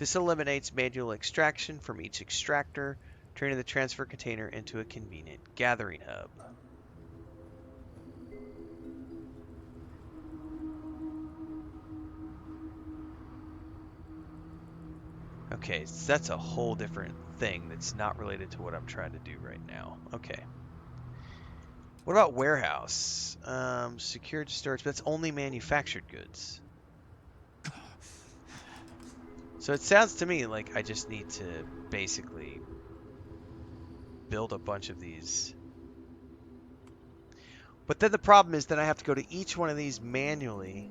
This eliminates manual extraction from each extractor, turning the transfer container into a convenient gathering hub. Okay, so that's a whole different thing that's not related to what I'm trying to do right now. Okay. What about warehouse? Secured storage, but that's only manufactured goods. So it sounds to me like I just need to basically build a bunch of these. But then the problem is that I have to go to each one of these manually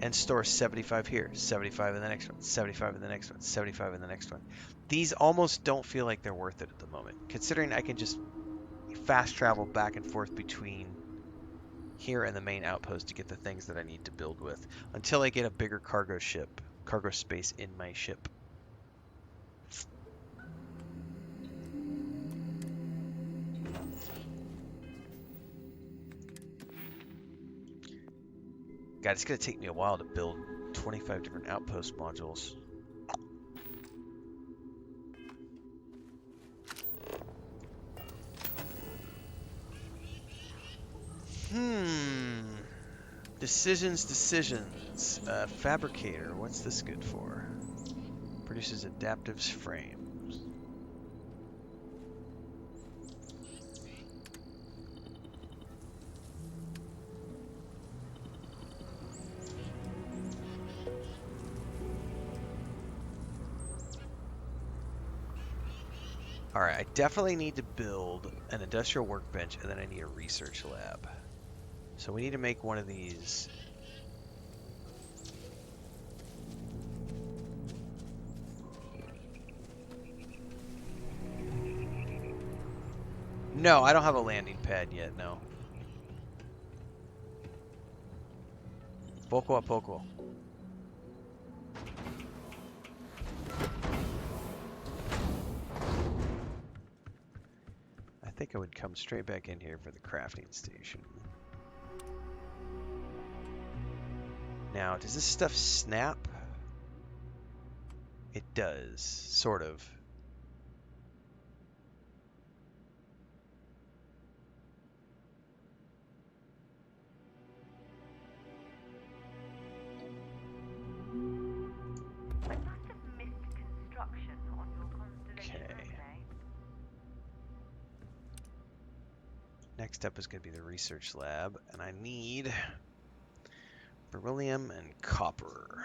and store 75 here, 75 in the next one, 75 in the next one, 75 in the next one. These almost don't feel like they're worth it at the moment, considering I can just fast travel back and forth between here and the main outpost to get the things that I need to build with until I get a bigger cargo space in my ship. God, it's going to take me a while to build 25 different outpost modules. Decisions. Fabricator, what's this good for? Produces adaptive frames. Alright, I definitely need to build an industrial workbench, and then I need a research lab. So we need to make one of these. No, I don't have a landing pad yet, no. Poco a poco. I think I would come straight back in here for the crafting station. Now, does this stuff snap? It does, sort of. Next up is going to be the research lab, and I need beryllium and copper.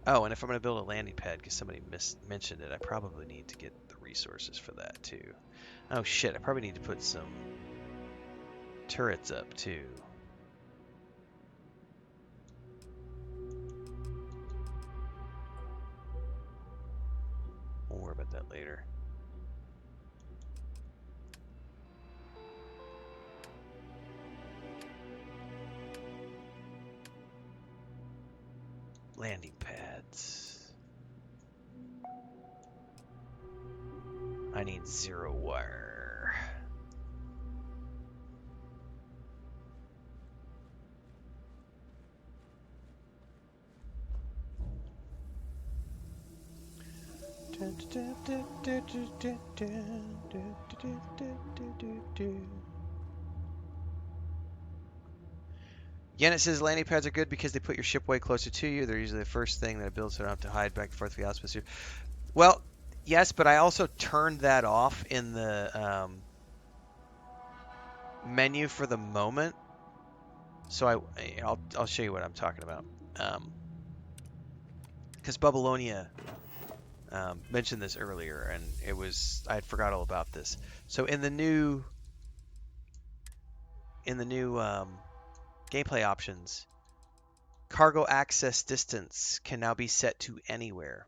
Oh, and if I'm going to build a landing pad, because somebody mentioned it, I probably need to get the resources for that too. Oh shit, I probably need to put some turrets up too. We'll worry about that later. Landing pads. I need 0 wire. Again, it says landing pads are good because they put your ship way closer to you. They're usually the first thing that it builds, so I don't have to hide back and forth for the outpost. Well, yes, but I also turned that off in the menu for the moment. So I'll show you what I'm talking about. Because Babylonia mentioned this earlier, and I had forgot all about this. So in the new gameplay options, cargo access distance can now be set to anywhere.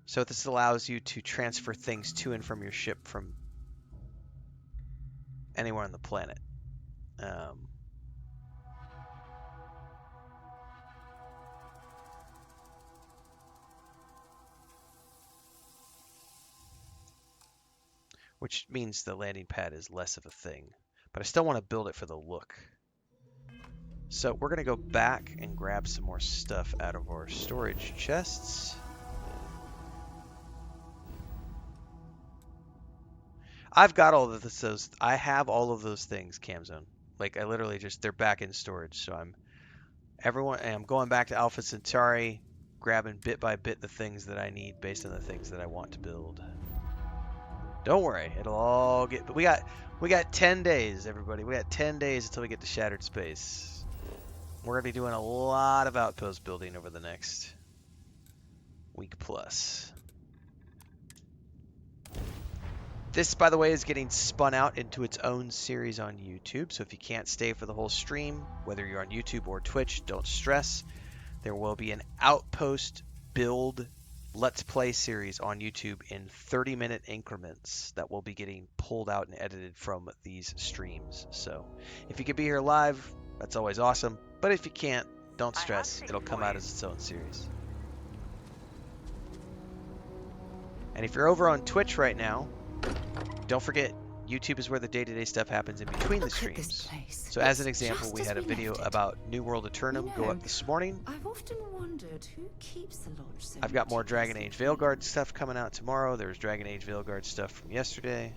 So this allows you to transfer things to and from your ship from anywhere on the planet. which means the landing pad is less of a thing. But I still want to build it for the look. So we're going to go back and grab some more stuff out of our storage chests. I've got all of those. I have all of those things, Camzone. Like I literally just they're back in storage. So I'm going back to Alpha Centauri, grabbing bit by bit the things that I need based on the things that I want to build. Don't worry, it'll all get. But we got 10 days, everybody. We got 10 days until we get to Shattered Space. We're gonna be doing a lot of outpost building over the next week plus. This, by the way, is getting spun out into its own series on YouTube. So if you can't stay for the whole stream, whether you're on YouTube or Twitch, don't stress. There will be an Outpost build Let's Play series on YouTube in 30-minute increments that will be getting pulled out and edited from these streams. So if you could be here live, that's always awesome. But if you can't, don't stress. It'll come out as its own series. And if you're over on Twitch right now, don't forget, YouTube is where the day-to-day stuff happens in between the streams. So as an example, we had a video about New World Eternum go up this morning. I've often wondered who keeps the lodge so I've got more Dragon Age Veilguard stuff coming out tomorrow. There's Dragon Age Veilguard stuff from yesterday.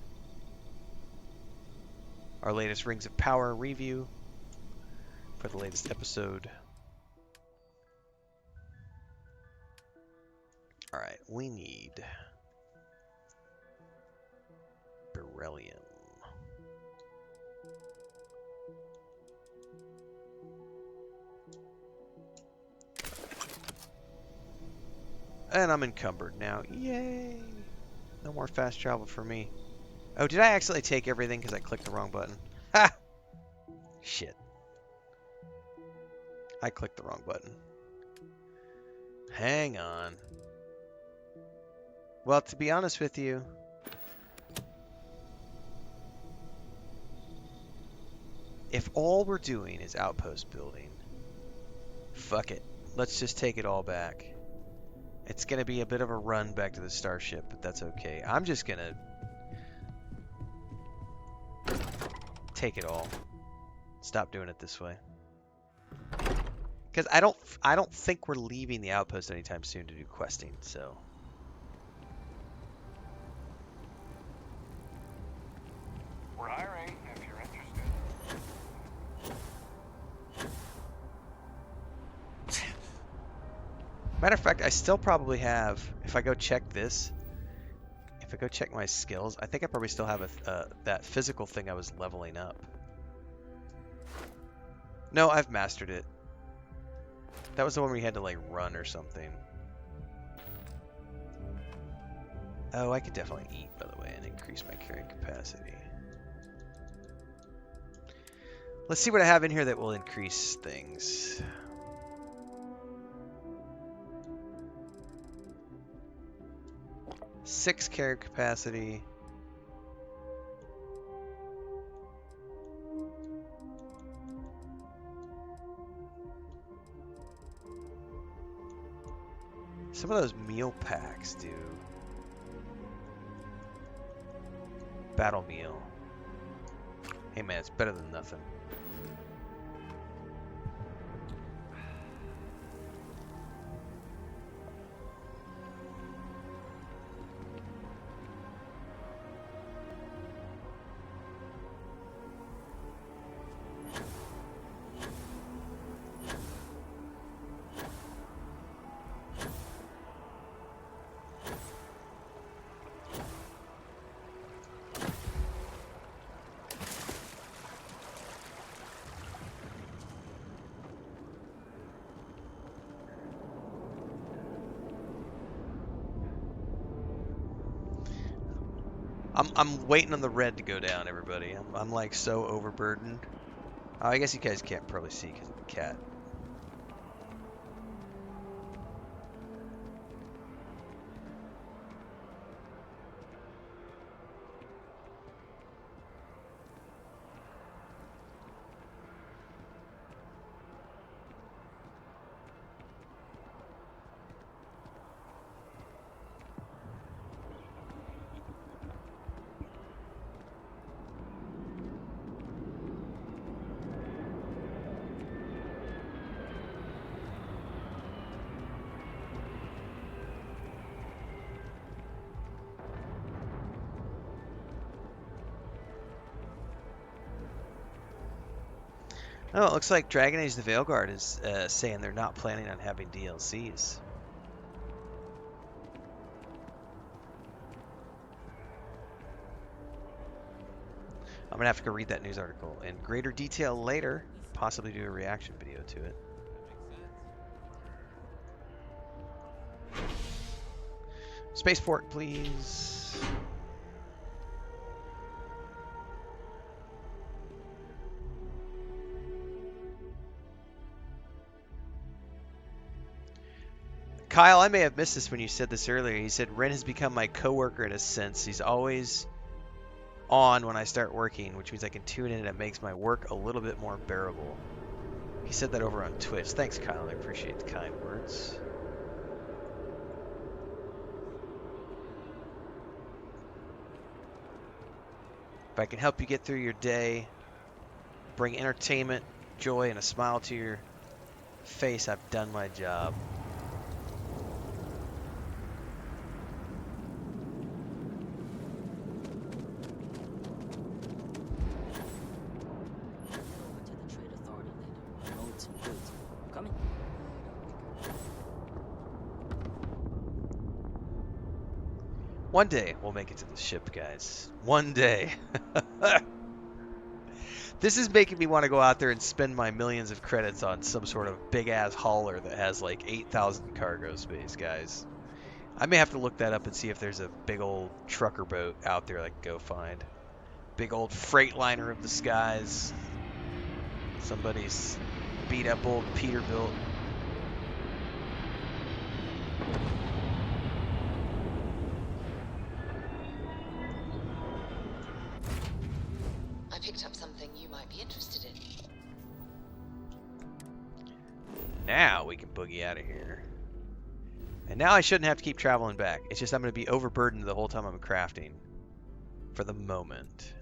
Our latest Rings of Power review for the latest episode. Alright, we need beryllium. And I'm encumbered now. Yay! No more fast travel for me. Oh, did I accidentally take everything because I clicked the wrong button? Ha! Shit. I clicked the wrong button. Hang on. Well, to be honest with you, if all we're doing is outpost building, fuck it. Let's just take it all back. It's going to be a bit of a run back to the starship, but that's okay. I'm just going to take it all. Stop doing it this way. Because I don't think we're leaving the outpost anytime soon to do questing, so. We're hiring if you're interested. Matter of fact, I still probably have, if I go check this, if I go check my skills, I think I probably still have that physical thing I was leveling up. No, I've mastered it. That was the one where you had to like run or something. Oh, I could definitely eat, by the way, and increase my carrying capacity. Let's see what I have in here that will increase things. Six carry capacity. Some of those meal packs do. Battle meal. Hey man, it's better than nothing. I'm waiting on the red to go down, everybody. I'm like so overburdened. Oh, I guess you guys can't probably see because of the cat. Oh, it looks like Dragon Age the Veilguard is saying they're not planning on having DLCs. I'm gonna have to go read that news article in greater detail later, possibly do a reaction video to it. Spaceport, please. Kyle, I may have missed this when you said this earlier. He said Ren has become my coworker in a sense. He's always on when I start working, which means I can tune in and it makes my work a little bit more bearable. He said that over on Twitch. Thanks, Kyle. I appreciate the kind words. If I can help you get through your day, bring entertainment, joy, and a smile to your face, I've done my job. One day we'll make it to the ship, guys. One day. This is making me want to go out there and spend my millions of credits on some sort of big-ass hauler that has like 8,000 cargo space, guys. I may have to look that up and see if there's a big old trucker boat out there I can go find. Big old freightliner of the skies. Somebody's beat up old Peterbilt. I picked up something you might be interested in. Now we can boogie out of here. And now I shouldn't have to keep traveling back. It's just I'm going to be overburdened the whole time I'm crafting. For the moment.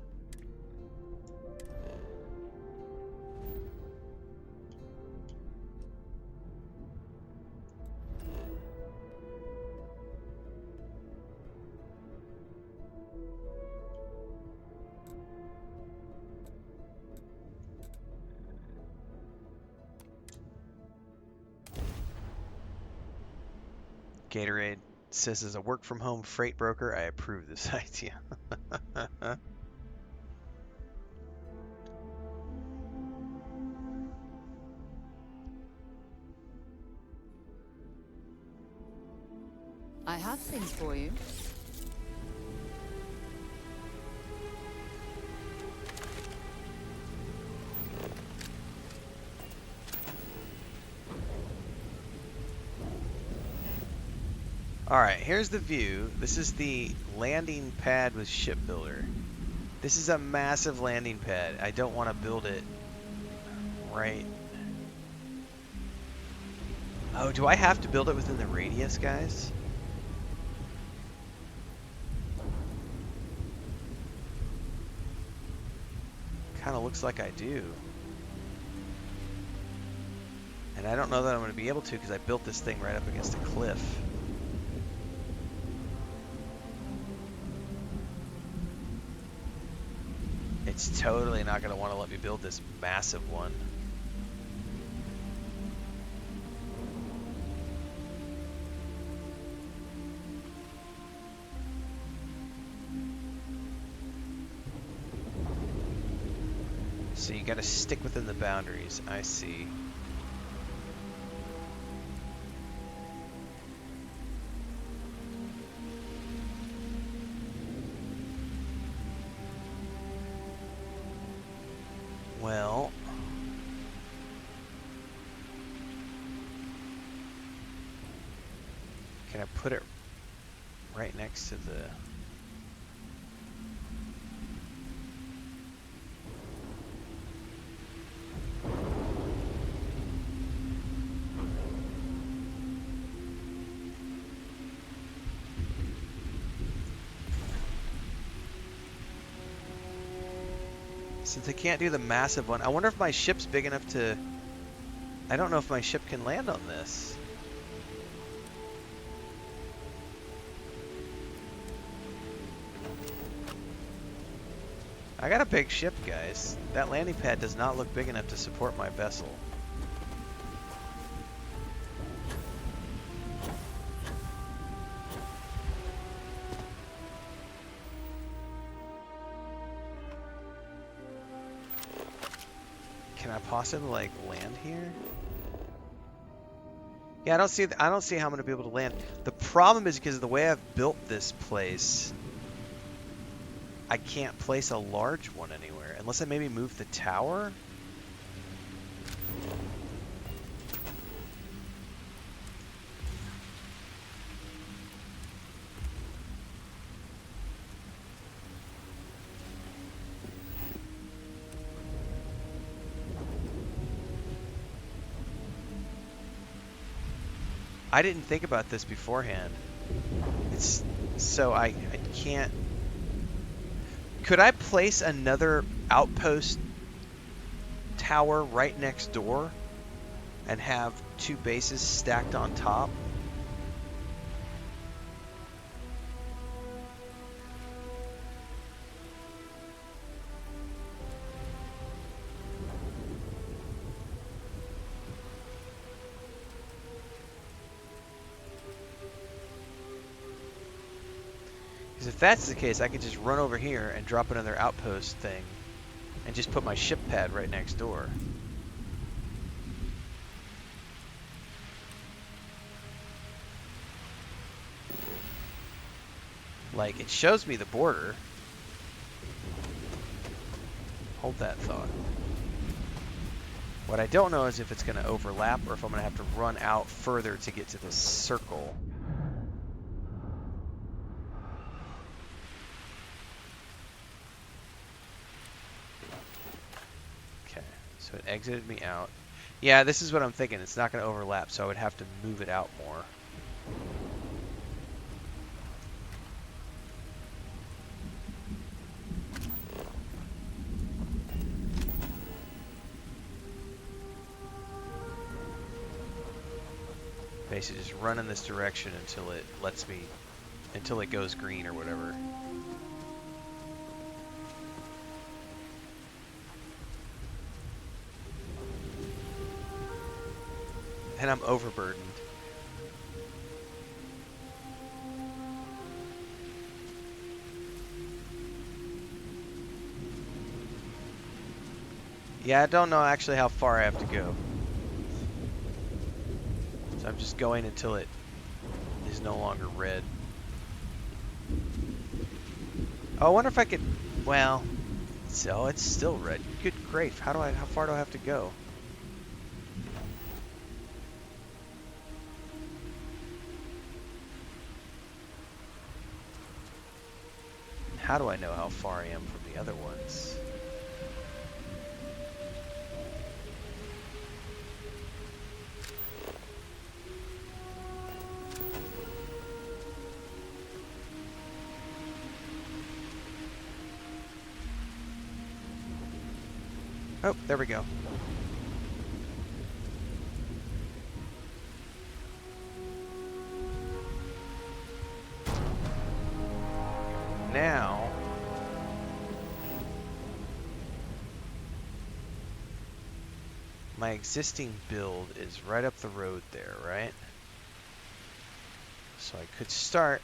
Gatorade says, as a work-from-home freight broker, I approve this idea. I have things for you. Alright, here's the view. This is the landing pad with Shipbuilder. This is a massive landing pad. I don't want to build it right. Oh, do I have to build it within the radius, guys? Kind of looks like I do. And I don't know that I'm going to be able to because I built this thing right up against a cliff. It's totally not going to want to let me build this massive one. So you got to stick within the boundaries. I see. Well, can I put it right next to the... Since I can't do the massive one, I wonder if my ship's big enough to... I don't know if my ship can land on this. I got a big ship, guys. That landing pad does not look big enough to support my vessel. Can I possibly like land here? Yeah, I don't see how I'm gonna be able to land. The problem is because of the way I've built this place, I can't place a large one anywhere unless I maybe move the tower. I didn't think about this beforehand. It's so I can't. Could I place another outpost tower right next door and have two bases stacked on top? Because if that's the case, I could just run over here and drop another outpost thing and just put my ship pad right next door. Like, it shows me the border. Hold that thought. What I don't know is if it's going to overlap or if I'm going to have to run out further to get to this circle. Okay, so it exited me out. Yeah, this is what I'm thinking. It's not going to overlap, so I would have to move it out more. Basically just run in this direction until it lets me, until it goes green or whatever. And I'm overburdened. Yeah, I don't know actually how far I have to go. So I'm just going until it is no longer red. Oh, I wonder if I could, well, so it's still red. Good grief, how far do I have to go? How do I know how far I am from the other ones? Oh, there we go. Now, my existing build is right up the road there, right? So I could start.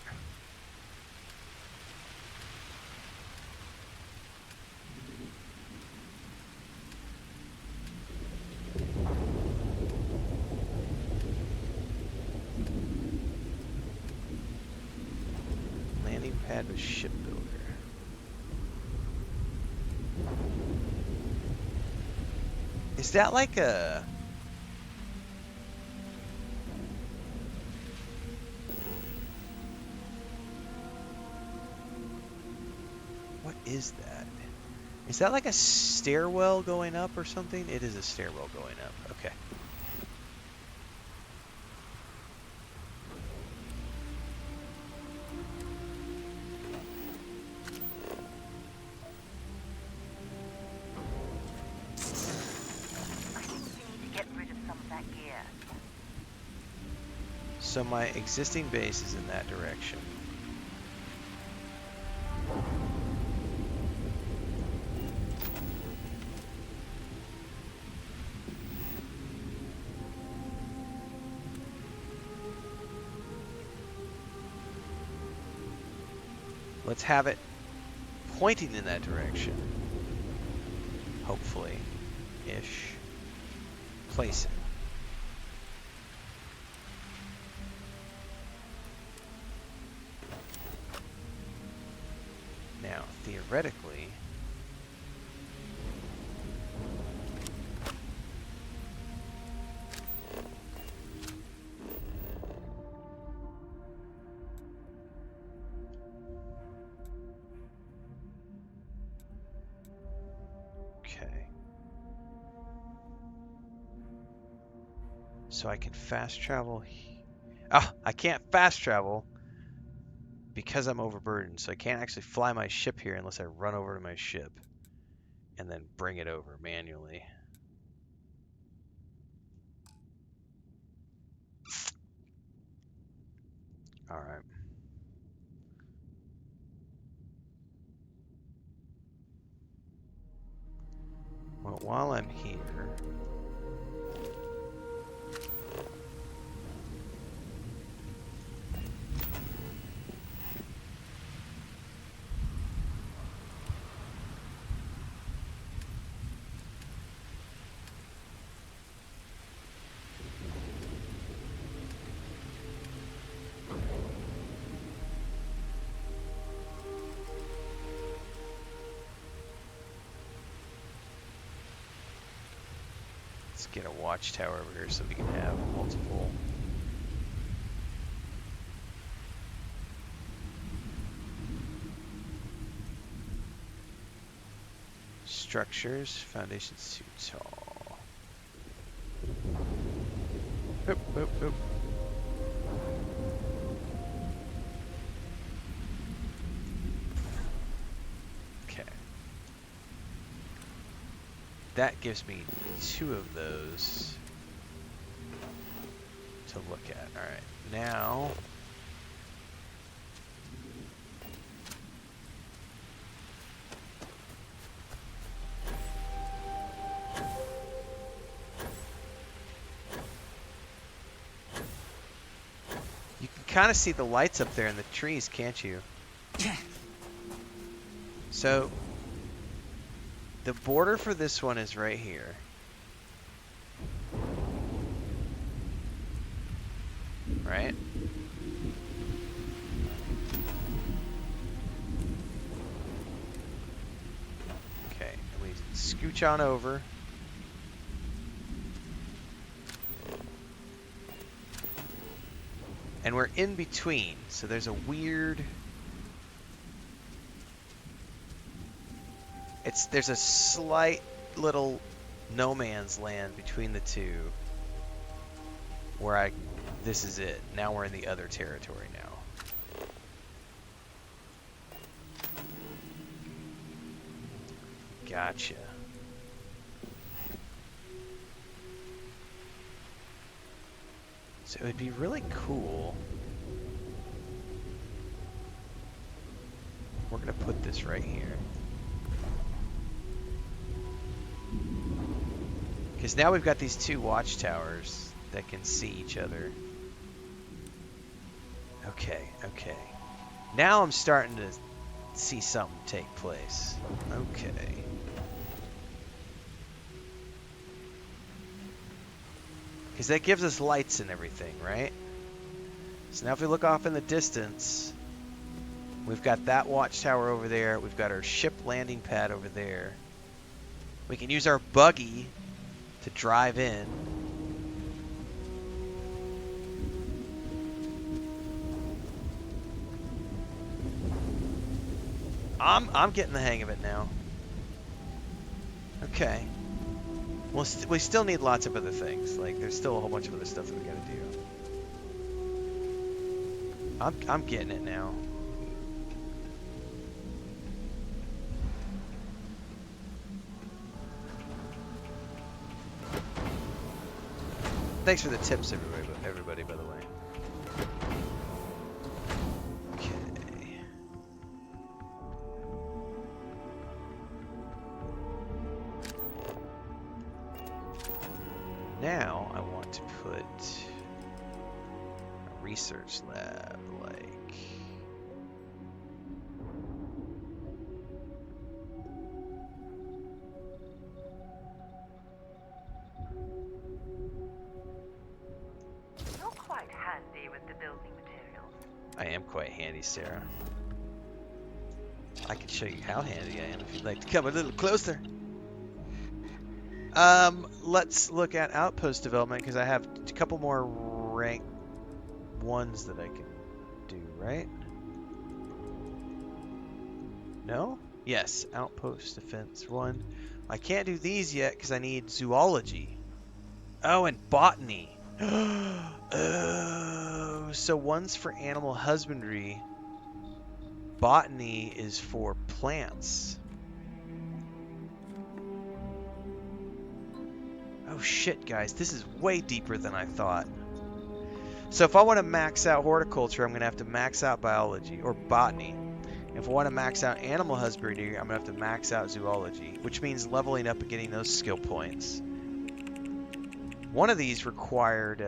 Landing pad with shipbuilder. Is that like a... What is that? Is that like a stairwell going up or something? It is a stairwell going up. Okay. So my existing base is in that direction. Let's have it pointing in that direction. Hopefully. Ish. Place it. Now, theoretically, okay. So I can fast travel. Ah, I can't fast travel because I'm overburdened. So I can't actually fly my ship here unless I run over to my ship and then bring it over manually. All right. Well, while I'm here, let's get a watchtower over here so we can have multiple. Structures, foundations too tall. Oop, oop, oop. Okay. That gives me 2 of those to look at. All right, now you can kind of see the lights up there in the trees, can't you? So the border for this one is right here. Right? Okay, and we scooch on over. And we're in between, so there's a weird... There's a slight little no man's land between the two where this is it. Now we're in the other territory now. Gotcha. So it would be really cool. We're gonna put this right here. Because now we've got these 2 watchtowers that can see each other. Okay, okay. Now I'm starting to see something take place. Okay. Because that gives us lights and everything, right? So now if we look off in the distance, we've got that watchtower over there. We've got our ship landing pad over there. We can use our buggy to drive in. I'm getting the hang of it now. Okay. Well, we still need lots of other things. Like, there's still a whole bunch of other stuff that we gotta do. I'm getting it now. Thanks for the tips, everybody, by the way. Okay. Now I want to put a research lab, like Sarah. I can show you how handy I am if you'd like to come a little closer. Let's look at Outpost development because I have a couple more rank ones that I can do, right? No? Yes, Outpost Defense 1. I can't do these yet because I need Zoology. Oh, and Botany. Oh, so one's for animal husbandry. Botany is for plants. Oh shit, guys, this is way deeper than I thought. So if I want to max out horticulture, I'm going to have to max out biology or botany. If I want to max out animal husbandry, I'm going to have to max out zoology, which means leveling up and getting those skill points. One of these required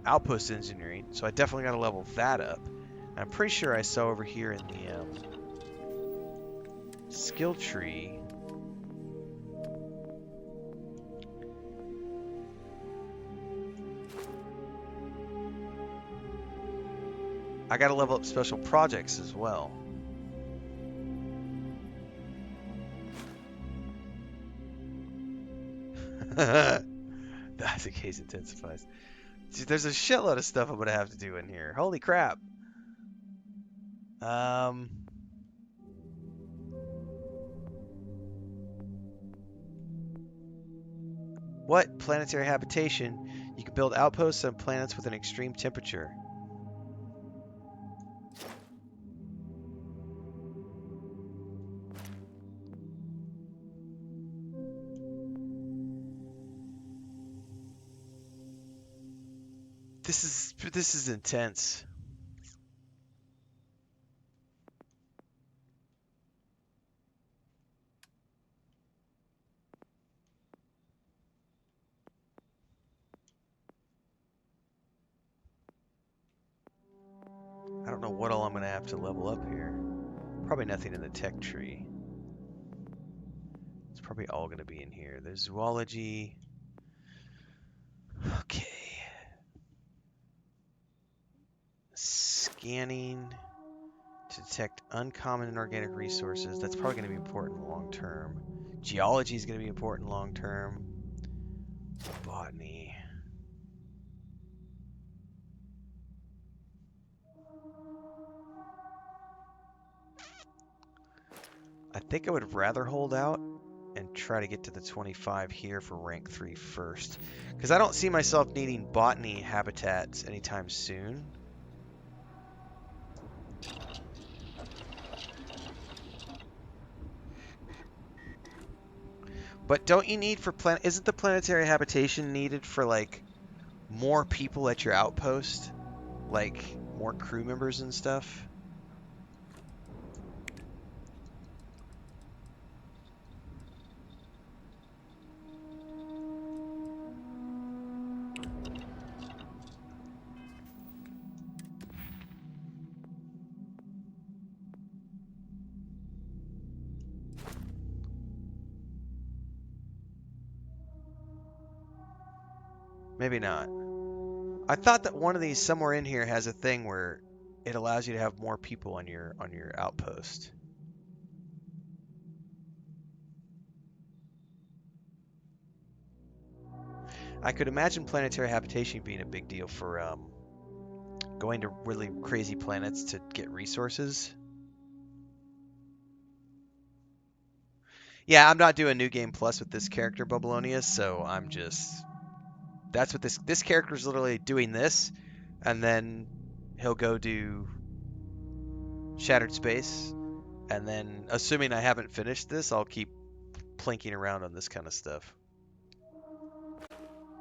outpost engineering, so I definitely got to level that up. I'm pretty sure I saw over here in the skill tree. I got to level up special projects as well. That's the case intensifies. Dude, there's a shitload of stuff I'm gonna have to do in here. Holy crap. What? Planetary habitation. You can build outposts on planets with an extreme temperature. This is intense. I don't know what all I'm gonna have to level up here. Probably nothing in the tech tree. It's probably all gonna be in here. There's zoology. Okay. Scanning to detect uncommon and organic resources. That's probably going to be important long term. Geology is going to be important long term. Botany. I think I would rather hold out and try to get to the 25 here for rank 3 first. Because I don't see myself needing botany habitats anytime soon. But don't you need for isn't the planetary habitation needed for like more people at your outpost? Like more crew members and stuff? Maybe not. I thought that one of these somewhere in here has a thing where it allows you to have more people on your outpost. I could imagine planetary habitation being a big deal for going to really crazy planets to get resources. Yeah, I'm not doing New Game Plus with this character, Babylonia, so I'm just... That's what this character is literally doing this, and then he'll go do Shattered Space, and then, assuming I haven't finished this, I'll keep plinking around on this kind of stuff.